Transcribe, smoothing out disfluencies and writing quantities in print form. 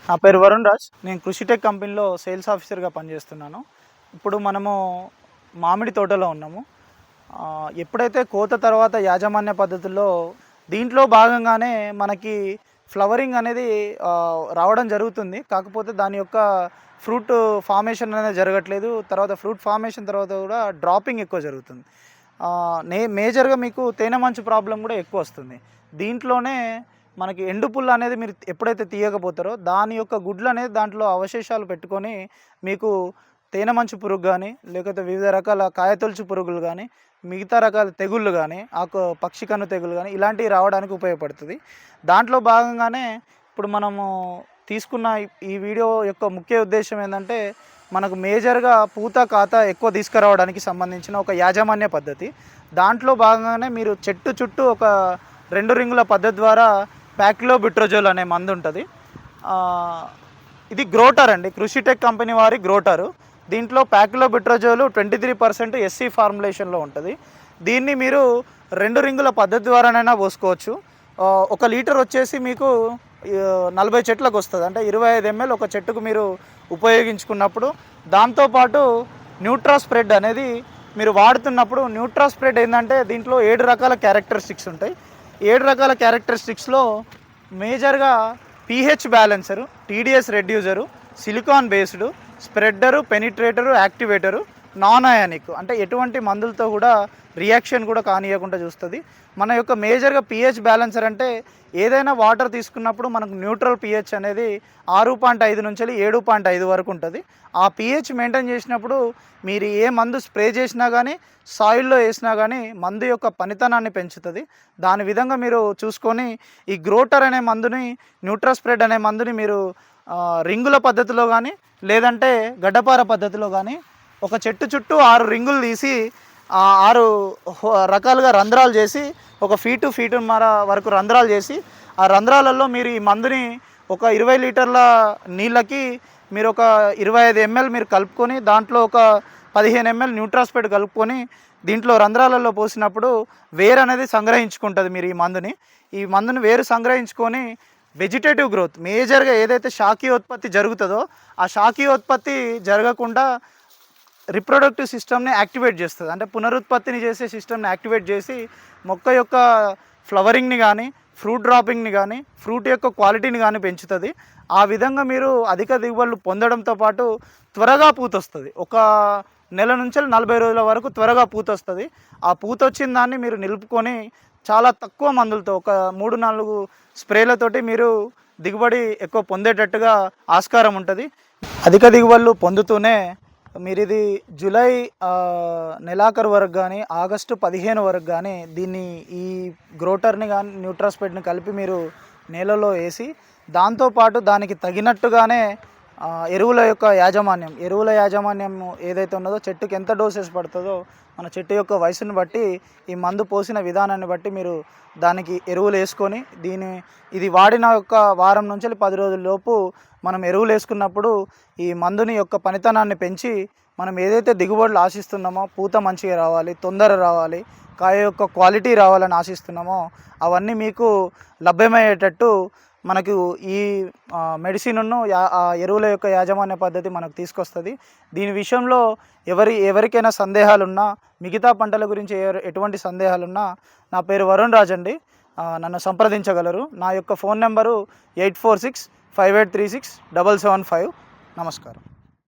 నా పేరు వరుణ్ రాజ్. నేను కృషిటెక్ కంపెనీలో సేల్స్ ఆఫీసర్గా పనిచేస్తున్నాను. ఇప్పుడు మనము మామిడి తోటలో ఉన్నాము. ఎప్పుడైతే కోత తర్వాత యాజమాన్య పద్ధతుల్లో దీంట్లో భాగంగానే మనకి ఫ్లవరింగ్ అనేది రావడం జరుగుతుంది. కాకపోతే దాని యొక్క ఫ్రూట్ ఫార్మేషన్ అనేది జరగట్లేదు. తర్వాత ఫ్రూట్ ఫార్మేషన్ తర్వాత కూడా డ్రాపింగ్ ఎక్కువ జరుగుతుంది. మేజర్గా మీకు తేనె మంచు ప్రాబ్లం కూడా ఎక్కువ వస్తుంది. దీంట్లోనే మనకి ఎండు పుల్ల అనేది మీరు ఎప్పుడైతే తీయకపోతారో దాని యొక్క గుడ్లు అనేది దాంట్లో అవశేషాలు పెట్టుకొని మీకు తేనె మంచు పురుగు కానీ, లేకపోతే వివిధ రకాల కాయతొలుచు పురుగులు కానీ, మిగతా రకాల తెగుళ్ళు కానీ, పక్షి కన్ను తెగులు కానీ ఇలాంటివి రావడానికి ఉపయోగపడుతుంది. దాంట్లో భాగంగానే ఇప్పుడు మనము తీసుకున్న ఈ వీడియో యొక్క ముఖ్య ఉద్దేశం ఏంటంటే, మనకు మేజర్గా పూత కాత ఎక్కువ తీసుకురావడానికి సంబంధించిన ఒక యాజమాన్య పద్ధతి. దాంట్లో భాగంగానే మీరు చెట్టు చుట్టూ ఒక 2 రింగుల పద్ధతి ద్వారా ప్యాక్లోబిట్రోజోల్ అనే మందు ఉంటుంది. ఇది గ్రోటర్ అండి, కృషిటెక్ కంపెనీ వారి గ్రోటరు. దీంట్లో ప్యాక్లోబిట్రోజోల్ 23% ఎస్సీ ఫార్ములేషన్లో ఉంటుంది. దీన్ని మీరు 2 రింగుల పద్ధతి ద్వారానైనా పోసుకోవచ్చు. 1 లీటర్ వచ్చేసి మీకు 40 చెట్లకు వస్తుంది. అంటే 25 ml ఒక చెట్టుకు మీరు ఉపయోగించుకున్నప్పుడు, దాంతోపాటు న్యూట్రా స్ప్రెడ్ అనేది మీరు వాడుతున్నప్పుడు, న్యూట్రా స్ప్రెడ్ ఏంటంటే దీంట్లో 7 రకాల క్యారెక్టరిస్టిక్స్ ఉంటాయి. 7 రకాల క్యారెక్టరిస్టిక్స్లో మేజర్గా pH balancer, TDS reducer, silicone based, spreader, penetrator, activator, non ionic, అంటే ఎటువంటి మందులతో కూడా రియాక్షన్ కూడా కానియకుండా చూస్తుంది. మన యొక్క మేజర్గా పీహెచ్ బ్యాలెన్సర్ అంటే ఏదైనా వాటర్ తీసుకున్నప్పుడు మనకు న్యూట్రల్ పీహెచ్ అనేది 6.5 నుంచి 7.5 వరకు ఉంటుంది. ఆ పీహెచ్ మెయింటైన్ చేసినప్పుడు మీరు ఏ మందు స్ప్రే చేసినా కానీ, సాయిల్లో వేసినా కానీ మందు యొక్క పనితనాన్ని పెంచుతుంది. దాని విధంగా మీరు చూసుకొని ఈ గ్రోటర్ అనే మందుని, న్యూట్రా స్ప్రెడ్ అనే మందుని మీరు రింగుల పద్ధతిలో కానీ, లేదంటే గడ్డపార పద్ధతిలో కానీ ఒక చెట్టు చుట్టూ 6 రింగులు తీసి 6 రకాలుగా రంధ్రాలు చేసి, ఒక ఫీటున్నర వరకు రంధ్రాలు చేసి, ఆ రంధ్రాలలో మీరు ఈ మందుని ఒక 20 లీటర్ల నీళ్ళకి మీరు ఒక 25 ml మీరు కలుపుకొని, దాంట్లో ఒక 15 ml న్యూట్రాస్పెడ్ కలుపుకొని దీంట్లో రంధ్రాలలో పోసినప్పుడు వేరు అనేది సంగ్రహించుకుంటుంది. మీరు ఈ మందుని వేరు సంగ్రహించుకొని వెజిటేటివ్ గ్రోత్, మేజర్గా ఏదైతే శాఖీయోత్పత్తి జరుగుతుందో ఆ శాఖీయోత్పత్తి జరగకుండా రిప్రొడక్టివ్ సిస్టమ్ని యాక్టివేట్ చేస్తుంది. అంటే పునరుత్పత్తిని చేసే సిస్టమ్ని యాక్టివేట్ చేసి మొక్క యొక్క ఫ్లవరింగ్ని కానీ, ఫ్రూట్ డ్రాపింగ్ని కానీ, ఫ్రూట్ యొక్క క్వాలిటీని కానీ పెంచుతుంది. ఆ విధంగా మీరు అధిక దిగుబడులు పొందడంతో పాటు త్వరగా పూత వస్తుంది. ఒక నెల నుంచి 40 రోజుల వరకు త్వరగా పూత వస్తుంది. ఆ పూత వచ్చిన దాన్ని మీరు నిలుపుకొని చాలా తక్కువ మందులతో, ఒక 3-4 స్ప్రేలతోటి మీరు దిగుబడి ఎక్కువ పొందేటట్టుగా ఆస్కారం ఉంటుంది. అధిక దిగుబడులు పొందుతూనే మీరు ఇది జూలై నెలాఖరు వరకు కానీ, ఆగస్టు 15 వరకు కానీ ఈ గ్రోటర్ని కానీ, న్యూట్రాస్పెడ్ని కలిపి మీరు నేలలో వేసి, దాంతోపాటు దానికి తగినట్టుగానే ఎరువుల యాజమాన్యం ఏదైతే ఉన్నదో, చెట్టుకి ఎంత డోసెస్ పడుతుందో మన చెట్టు యొక్క వయసుని బట్టి, ఈ మందు పోసిన విధానాన్ని బట్టి మీరు దానికి ఎరువులు వేసుకొని, ఇది వాడిన యొక్క వారం నుంచి 10 రోజుల లోపు మనం ఎరువులు వేసుకున్నప్పుడు ఈ మందుని యొక్క పనితనాన్ని పెంచి, మనం ఏదైతే దిగుబడులు ఆశిస్తున్నామో, పూత మంచిగా రావాలి, తొందర రావాలి, కాయ యొక్క క్వాలిటీ రావాలని ఆశిస్తున్నామో అవన్నీ మీకు లభ్యమయ్యేటట్టు మనకు ఈ మెడిసిన్ను ఎరువుల యొక్క యాజమాన్య పద్ధతి మనకు తీసుకొస్తుంది. దీని విషయంలో ఎవరికైనా సందేహాలున్నా, మిగతా పంటల గురించి ఎటువంటి సందేహాలున్నా నా పేరు వరుణ్ రాజ్ అండి, నన్ను సంప్రదించగలరు. నా యొక్క ఫోన్ నెంబరు 8465836775. నమస్కారం.